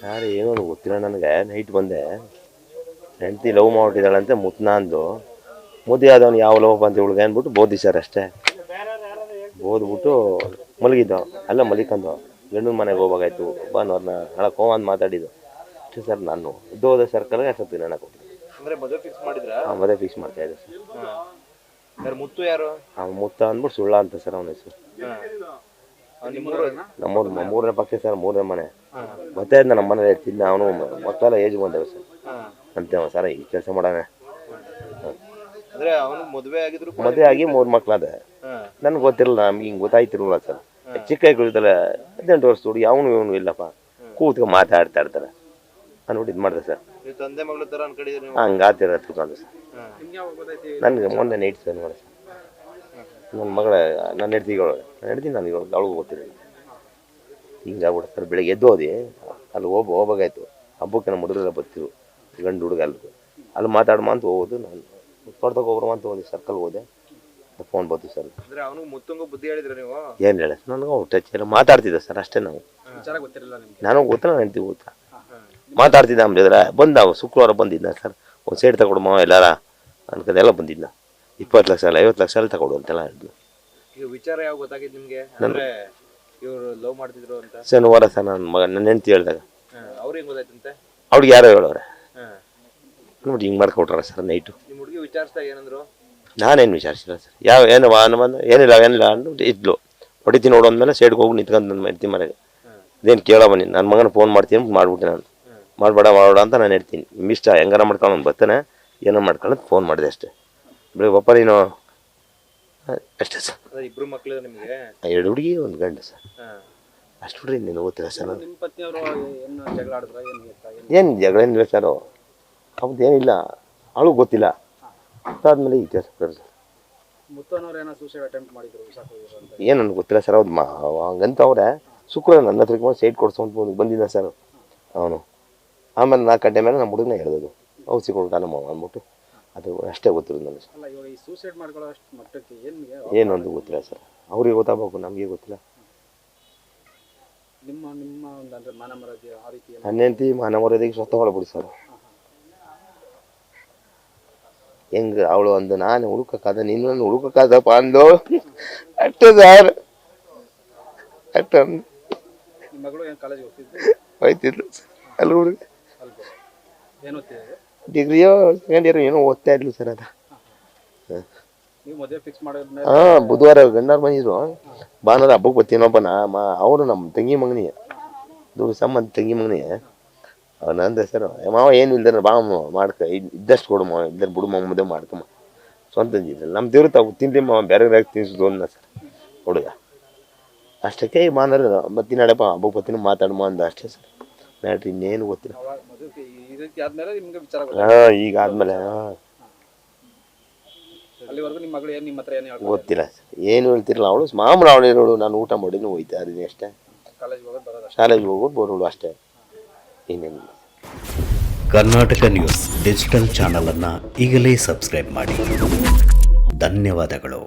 ಯಾರು ಏನೋ ಗೊತ್ತಿಲ್ಲ ನನಗೆ. ನೈಟ್ ಬಂದೆ, ಹೆಂಡತಿ ಲವ್ ಮಾಡಿದ್ದಾಳಂತೆ, ಮುತ್ನ ಅಂದು. ಮದುವೆ ಆದವನು ಯಾವ ಲವ್ ಬಂತ ಇವಳಿಗೆ ಅಂದ್ಬಿಟ್ಟು ಬೋದಿ ಸರ್ ಅಷ್ಟೇ. ಬೋದ್ಬಿಟ್ಟು ಮಲಗಿದ್ದು, ಅಲ್ಲ ಮಲಿಕಂದು ಗಂಡನ ಮನೆಗೆ ಹೋಗ್ಬೇಕಾಯ್ತು. ಭಾನುವಾರನ ನಾಳೆ ಕೋವಂದು ಮಾತಾಡಿದ್ದು ಅಷ್ಟೇ ಸರ್. ನಾನು ಹೋದ ಸರ್ಕಲ್ಗೆ ಅಷ್ಟೊತ್ತಿಗೆ ನಾನು ಕೊಟ್ಟಿದ್ದೆ. ಮದುವೆ ಫಿಕ್ಸ್ ಮಾಡಿದ್ರಾ? ಹಾಂ, ಮದುವೆ ಫಿಕ್ಸ್ ಮಾಡ್ತಾ ಇದ್ದೆ ಸರ್. ಮುತ್ತು ಯಾರು? ಮುತ್ತ ಅಂದ್ಬಿಟ್ಟು ಸುಳ್ಳ ಅಂತ ಸರ್ ಅವನ ಹೆಸರು. ನಮ್ಮ ಮೂರನೇ ಪಕ್ಷ ಸರ್, ಮೂರನೇ ಮನೆ. ಮತ್ತೆ ನಮ್ಮ ಮನೇಲಿ ಇರ್ತಿದ್ದ. ಅವನು ಮಕ್ಕಳೆಲ್ಲ ಏಜ್ ಬಂದವೆ ಸರ್ ಅಂತೇವ ಸರ್. ಈ ಕೆಲಸ ಮಾಡೋಣ. ಮದುವೆ ಆಗಿ 3 ಮಕ್ಳಾದ. ನನ್ಗೆ ಗೊತ್ತಿರಲ್ಲ, ನಮ್ಗೆ ಹಿಂಗೆ ಗೊತ್ತಾಯ್ತಿರಲ್ಲ ಸರ್. ಚಿಕ್ಕ ಇರ್ತಾರೆ, 18 ವರ್ಷ ಹುಡುಗಿ, ಇವನು ಇಲ್ಲಪ್ಪ. ಕೂತ್ಕೊಂಡು ಮಾತಾಡ್ತಾ ಇರ್ತಾರೆ. ಅಂದ್ಬಿಟ್ಟು ಇದು ಮಾಡಿದೆ ಸರ್. ಹಂಗಾತಿರ ಸರ್. ನನಗೆ ಮೊನ್ನೆ ನೈಟ್ ಸರ್ ನೋಡಿ ಸರ್. ನನ್ನ ಮಗಳ ನನ್ನ ಹೆಡ್ತಿ ನನಗೆ ಅವಳಿಗೂ ಗೊತ್ತಿರಲಿಲ್ಲ. ಹಿಂಗಾಗ್ಬಿಟ್ಟು ಸರ್. ಬೆಳಗ್ಗೆ ಎದ್ದು ಹೋದಿ, ಅಲ್ಲಿ ಹೋಗ್ಬೇಕಾಯ್ತು. ಹಬ್ಬಕ್ಕೆ ನಮ್ಮ ಹುಡುಗರೆಲ್ಲ ಬರ್ತಿರು, ಗಂಡು ಹುಡುಗ ಅಲ್ಲಿ ಮಾತಾಡ್ಮ ಅಂತ ಹೋಗೋದು. ನಾನು ತೋಟದಾಗ ಹೋಗ್ರಮ ಅಂತ ಹೋದೆ, ಸರ್ಕಲ್ ಹೋದೆ. ಫೋನ್ ಬಂತು ಸರ್. ಏನು ಹೇಳ ನನಗೆ ಟಚ್ ಎಲ್ಲ ಮಾತಾಡ್ತಿದ್ದೆ ಸರ್ ಅಷ್ಟೇ. ನನಗೆ ಗೊತ್ತಿಲ್ಲ, ಹೆಂಡ್ತಿ ಗೊತ್ತಾ ಮಾತಾಡ್ತಿದ್ದ. ಅಂಬಿದ್ರೆ ಬಂದ ಶುಕ್ರವಾರ ಬಂದಿದ್ದ ಸರ್. ಒಂದು ಸೈಡ್ ತಗೊಡು ಎಲ್ಲಾರ ಅನ್ಕದೆಲ್ಲ ಬಂದಿದ್ದ. 20 ಲಕ್ಷ ಅಲ್ಲ 50 ಲಕ್ಷ ಅಲ್ಲಿ ತಗೊಡು ಅಂತೆಲ್ಲ ಹೇಳಿದ್ನು. ವಿಚಾರ ಯಾವ ಗೊತ್ತಾಗಿದ್ದು ನಿಮಗೆ? ಇವರು ಲವ್ ಮಾಡ್ತಿದ್ರು ಅಂತ ಶನಿವಾರ ಸರ್. ನನ್ನ ಹೆಂಡ್ತಿ ಹೇಳಿದಾಗ ಅವ್ರಿಗೆ ಗೊತ್ತಾಯ್ತಂತೆ. ಅವ್ರಿಗೆ ಯಾರೋ ಹೇಳೋರೆ ನೋಡಿ ಹಿಂಗೆ ಮಾಡ್ಕೊಟ್ರ ಸರ್. ನೈಟು ನಿಮ್ಮ ಹುಡುಗಿ ವಿಚಾರಿಸಿದಾಗ ಏನಂದ್ರು? ನಾನೇನು ವಿಚಾರಿಸಿಲ್ಲ ಸರ್. ಏನಿಲ್ಲ ಅಂದ್ಬಿಟ್ಟು ಇದ್ಲು. ಹೊಡಿತೀನಿ ನೋಡು ಅಂದಮೇಲೆ ಸೈಡ್ಗೆ ಹೋಗಿ ನಿಂತ್ಕೊಂಡು ನನ್ನ ಹೆಂಡ್ತಿ ಮನೆಗೆ. ಇದೇನು ಕೇಳೋ ಬನ್ನಿ, ನನ್ನ ಮಗನ ಫೋನ್ ಮಾಡ್ತೀನಿ ಮಾಡ್ಬಿಟ್ಟೆ. ನಾನು ಮಾಡಬೇಡ ಅಂತ ನಾನು ಹೇಳ್ತೀನಿ. ಇಷ್ಟ ಹೆಂಗಾರ ಮಾಡ್ಕೊಂಡು ಬರ್ತಾನೆ, ಏನೋ ಮಾಡ್ಕೊಂಡು ಫೋನ್ ಮಾಡಿದೆ ಅಷ್ಟೇ. ಬೆಳಿಗ್ಗೆ ಪಪ್ಪ ನೀನು ಅಷ್ಟೇ ಸರ್. 2 ಮಕ್ಕಳು ನಿಮಗೆ? 2 ಹುಡುಗಿ 1 ಗಂಡು ಸರ್. ಅಷ್ಟು ಬಿಡ್ರಿ ನೀನು ಗೊತ್ತಿಲ್ಲ ಸರ್. ಏನು ಜಗಳ ಏನಿಲ್ಲ ಸರ್. ಅವ್ರದ್ದು ಏನಿಲ್ಲ, ಅವಳು ಗೊತ್ತಿಲ್ಲ. ಅದಾದ್ಮೇಲೆ ಈ ಕೆಲಸ ಏನು ನನಗೆ ಗೊತ್ತಿಲ್ಲ ಸರ್. ಅವ್ರು ಹಂಗಂತ ಅವ್ರೆ ಶುಕ್ರವಾರ ನನ್ನ ಹತ್ರಕ್ಕೆ ಸೈಟ್ ಕೊಡ್ಸೋಂತ ಬಂದಿದ್ದ ಸರ್ ಅವನು. ಆಮೇಲೆ 4 ಗಂಟೆ ಮೇಲೆ ನಮ್ಮ ಹುಡುಗನ ಹೇಳಿದ್ರು ಔಷಧಿ ಕೊಡ್ತಾನಮ್ಮ ಅಂದ್ಬಿಟ್ಟು. ಅದು ಅಷ್ಟೇ ಗೊತ್ತಿರೋದು ನನಗೆ ಸರ್. ಏನು ಅಂತ ಗೊತ್ತಿಲ್ಲ ಸರ್. ಅವ್ರಿಗೆ ಗೊತ್ತಾಗಬೇಕು, ನಮಗೆ ಗೊತ್ತಿಲ್ಲ. ನನ್ನ ಹೆಂಡತಿ ಮಾನ ಮರ್ಯಾದೆಗೆ ಸ್ವತಃ ಹೊಳಬಿಡಿ ಸರ್. ಹೆಂಗೆ ಅವಳು ಅಂದು ನಾನು ಹುಡುಕಕ್ಕಾದ, ನೀನು ಹುಡುಕಕ್ಕಾದಪ್ಪ ಅಂದು ಅಷ್ಟೇ ಸರ್. ಅಷ್ಟು ಹೋಯ್ತಿದ್ಲು ಅಲ್ಲಿ ಹುಡುಗ. ಡಿಗ್ರಿಯೋ ಸೆಕೆಂಡ್ ಇಯರ್ ಏನೋ ಓದ್ತಾ ಇದ್ಲು ಸರ್. ಅದು ಹಾಂ, ಬುಧವಾರ ಗಂಡಾರು ಬಂದಿದ್ರು. ಭಾನುವಾರ ಹಬ್ಬಕ್ಕೆ ಬರ್ತೀನೊಬ್ಬ ಅವರು ನಮ್ಮ ತಂಗಿ ಮಗನಿ, ಸಂಬಂಧ ತಂಗಿ ಮಗನಿ. ಅವ್ನು ಅಂದೆ ಸರ್, ಮಾವ ಏನು ಇಲ್ದಾರೆ ಬಾ ಮಾಡ್ಕ, ಇದ್ದಷ್ಟು ಕೊಡು ಮಾವ, ಇದ್ದಾರೆ ಬಿಡು ಮಾವ, ಮದುವೆ ಮಾಡ್ಕಮ್ಮ. ಸ್ವಂತ ತಂದಿದ್ರಲ್ಲ ನಮ್ಮ ದೇವ್ರು ತಾವು ತಿನ್ಲಿ ಮಾವ, ಬೇರೆ ತಿನ್ನಿಸೋದು ಅಂದ ಸರ್ ಹುಡುಗ. ಅಷ್ಟಕ್ಕೆ ಭಾನುವಾರ ಬರ್ತೀನಿ ನಡಪ್ಪ ಹಬ್ಬಕ್ಕೆ ಬರ್ತೀನಿ ಮಾತಾಡಮ್ಮ ಅಂದ ಅಷ್ಟೇ ಸರ್. ಮ್ಯಾಟ್ರಿ ಇನ್ನೇನು ಗೊತ್ತಿಲ್ಲ. ಹಾಂ, ಈಗ ಆದ್ಮೇಲೆ ಗೊತ್ತಿಲ್ಲ ಸರ್. ಏನು ಹೇಳ್ತಿರಲ್ಲ ಅವಳು ಮಾಮೂಲು. ಅವಳು ಹೇಳೋಳು ನಾನು ಊಟ ಮಾಡಿದ್ರು ಹೋಯ್ತಾ ಅದೀನಿ ಅಷ್ಟೇ. ಕಾಲೇಜ್ಗೆ ಹೋಗೋದು ಬರೋಳು ಅಷ್ಟೇ, ಏನೇನಿಲ್ಲ. ಕರ್ನಾಟಕ ನ್ಯೂಸ್ ಡಿಜಿಟಲ್ ಚಾನಲನ್ನು ಈಗಲೇ ಸಬ್ಸ್ಕ್ರೈಬ್ ಮಾಡಿ. ಧನ್ಯವಾದಗಳು.